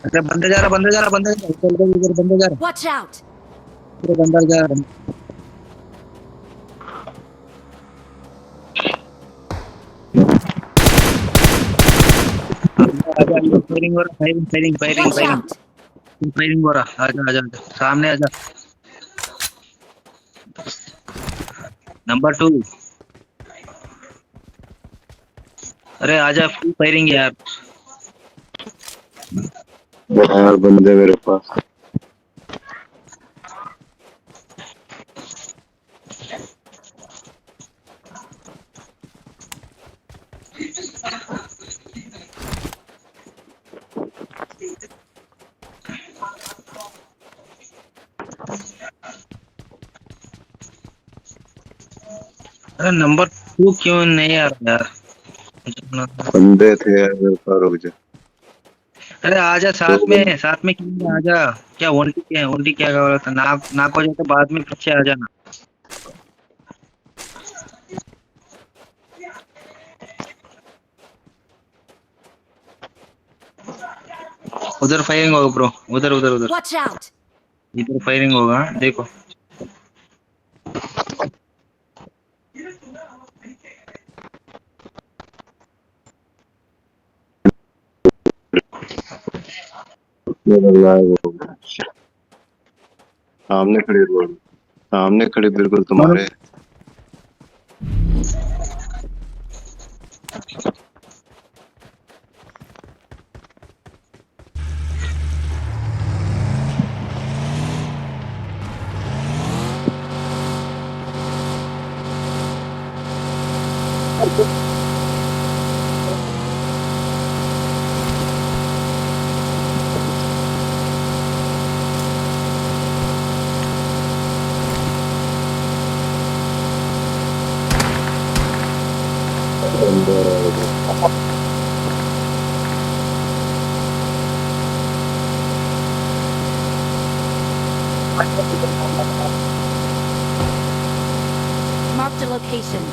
अरे बंदे जा रहा, बंदे जा रहा, बंदे जा रहा, इधर बंदे जा रहा, Watch out! इधर बंदा जा रहा। आजा, फायरिंग हो रहा, firing firing firing Watch firing out! Firing हो रहा। आजा आजा आजा, सामने आजा। नंबर 2। अरे आजा, फुल फायरिंग यार। यार बंदे मेरे पास। अरे नंबर 2 क्यों नहीं आ रहा यार? बंदे थे यार मेरे पास, रुक जा। अरे आजा, दो साथ में क्यों आजा? क्या ओंटी क्या है? ओंटी क्या कर रहा था? नाक हो जाए तो बाद में पीछे आ जाना। उधर फायरिंग होगा ब्रो, उधर उधर उधर Watch out! इधर फायरिंग होगा, देखो। सामने खड़ी रोड, सामने खड़ी बिल्कुल मनु, तुम्हारे। Marked a location.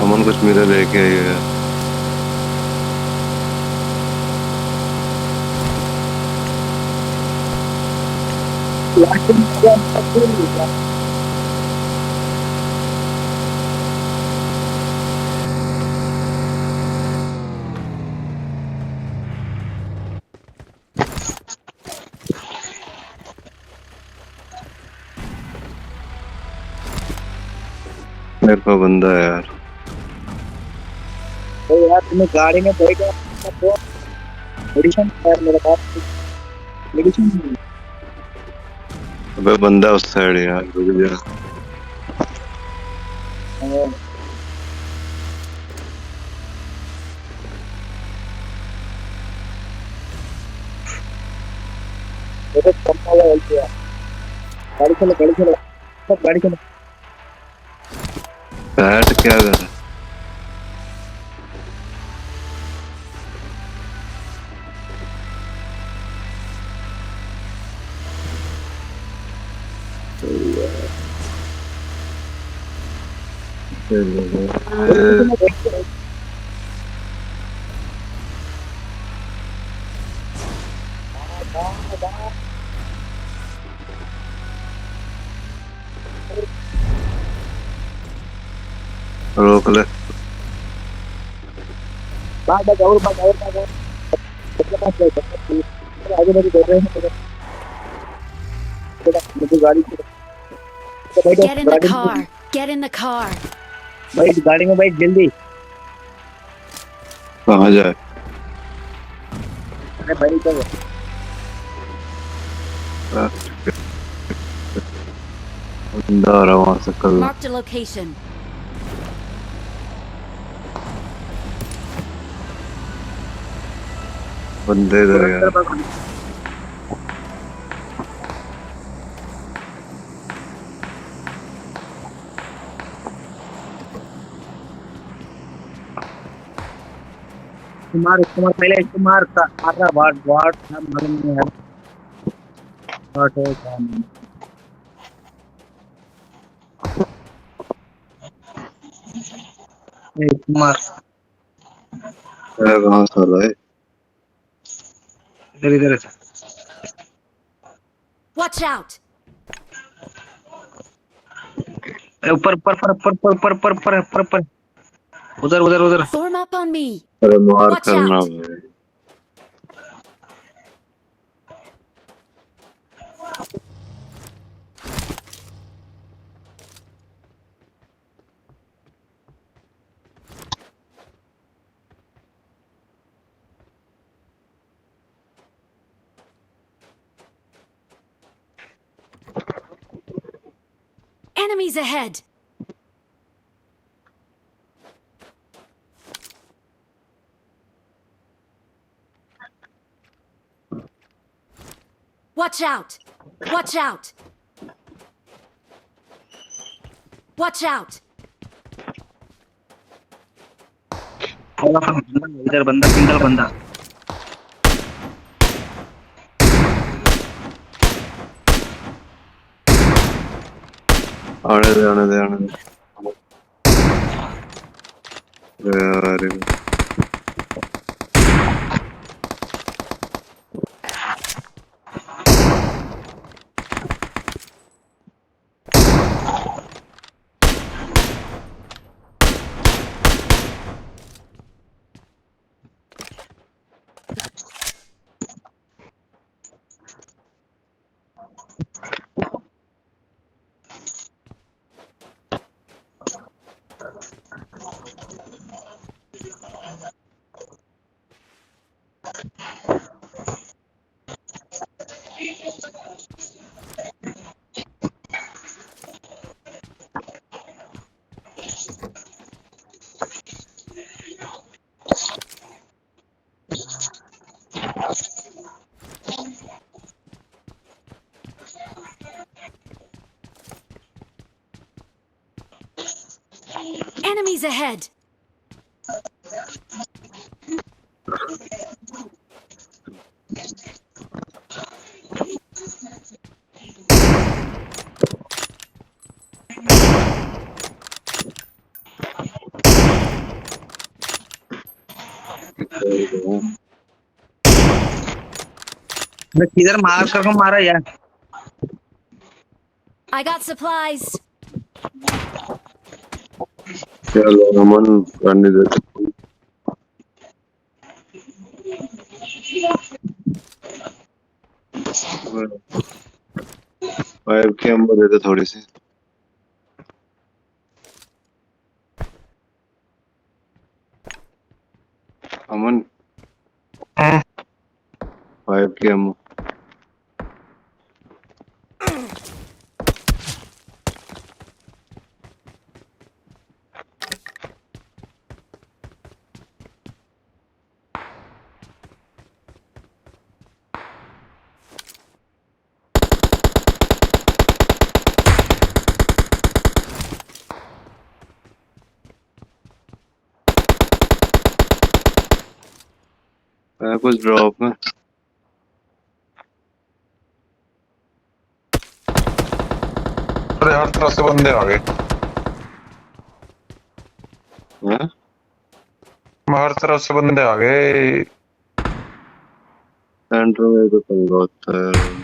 अमन कुछ मेरा लेके आई है। मेरे पास बंदा है यार। अरे यार तुम्हें गाड़ी में बैठ गया तो मेडिसिन यार मेरे पास मेडिसिन नहीं अबे बंदा उस साइड यार, रुक जा। है। मेरे कम वाला हेल्प किया। गाड़ी चलो, गाड़ी चलो, सब गाड़ी चलो। बैठ क्या कर। रोक ले। बाग और आगे मेरी दौड़ रहे हैं। मुझे गाड़ी Get in the car! Get in the car! बैठ, गाड़ी में बैठ जल्दी। कहाँ जाए? अरे भाई तो बंदा आ रहा वहाँ से कल। Marked a location. बंदे इधर यार। कुमार पहले कुमार का मारा वाट वाट मालूम नहीं है। वाट है क्या नहीं। कुमार कहाँ साला है? इधर इधर Watch out! ऊपर ऊपर ऊपर ऊपर ऊपर ऊपर ऊपर ऊपर ऊपर उधर उधर उधर Form up on me! अरे मार Watch करना out! भाई। Enemies ahead! Watch out! Watch out! Watch out! इधर बंदा सिंगल बंदा आने दे आने दे आने दे। अरे Enemies ahead! मैं किधर मार कर मारा यार I got supplies! चलो अमन करने दे। फाइव के अंबर दे दे थोड़ी सी। अमन 5 के अमो। कुछ ड्रॉप में अरे हर तरफ से बंदे आ गए। हाँ? हर तरफ से बंदे आ गए। सेंटर में तो पंगा होता है।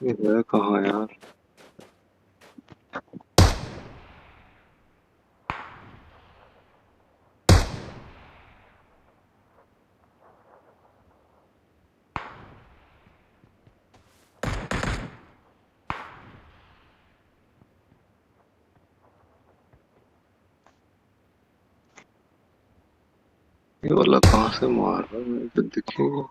ये है कहाँ यार? ये वाला कहाँ से मार रहा है? मेरे को दिखेगा।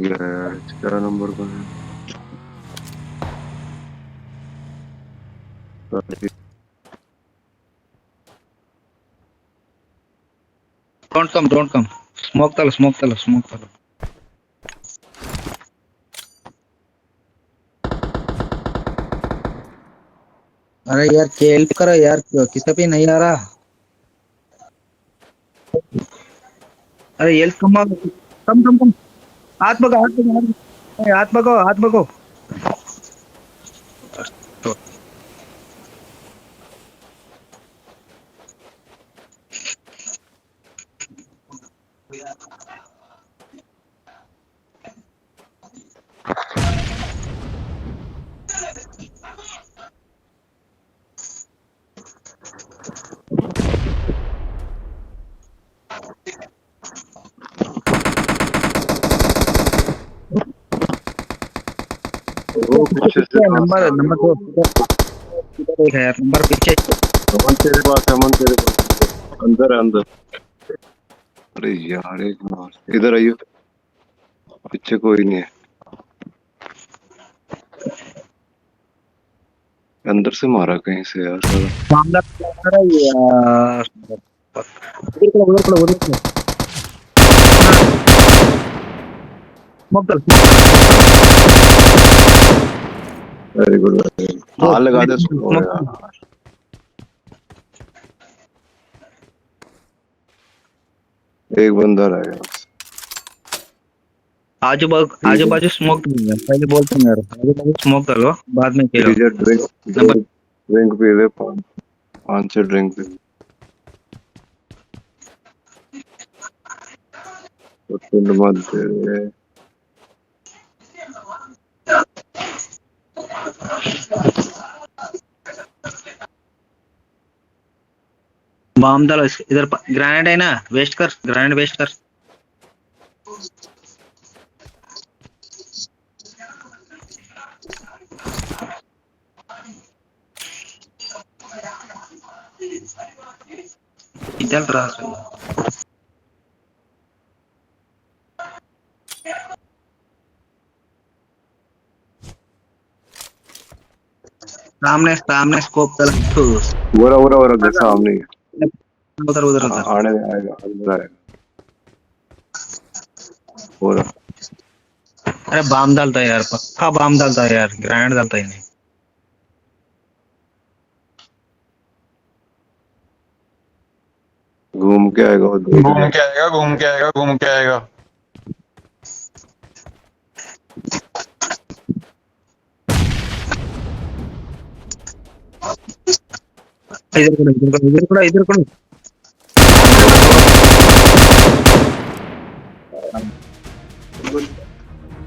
गया यार, क्या नंबर पर है? डोंट कम स्मोक तलो अरे यार खेल करो यार किसी पे नहीं आ रहा अरे हेल्थ कम हाथ भगो वो पीछे से नंबर नंबर दो इधर है यार नंबर पीछे अमन तेरे पास है, अमन तेरे पास अंदर है अंदर। अरे यार एक मार, इधर आइयो, पीछे कोई नहीं है, अंदर से मारा कहीं से यार साला। मामला क्या आ रहा है यार उधर खड़ो स्मोक तल वेरी गुड, हाँ लगा दे उसको यार। एक बंदा रह गया बस। आजू बाजू स्मोक पहले बोलते हैं यार आजू बाजू स्मोक डालो बाद में खेलो ड्रिंक नंबर ड्रिंक पी ले, पाँच छह ड्रिंक पी तो तुम मत दे रे। बम डालो इधर ग्रेनेड है ना वेस्ट कर ग्रेनेड वेस्ट कर चल रहा है सामने स्कोप चल वो रहा सामने ही है। उधर आने आएगा, अंदर आएगा वो रहा। अरे बम डालता है यार पक्का बम डालता है यार ग्रेनेड डालता ही नहीं घूम के आएगा वो, देख घूम ले। के आएगा, घूम के आएगा, घूम के आएगा। इधर करो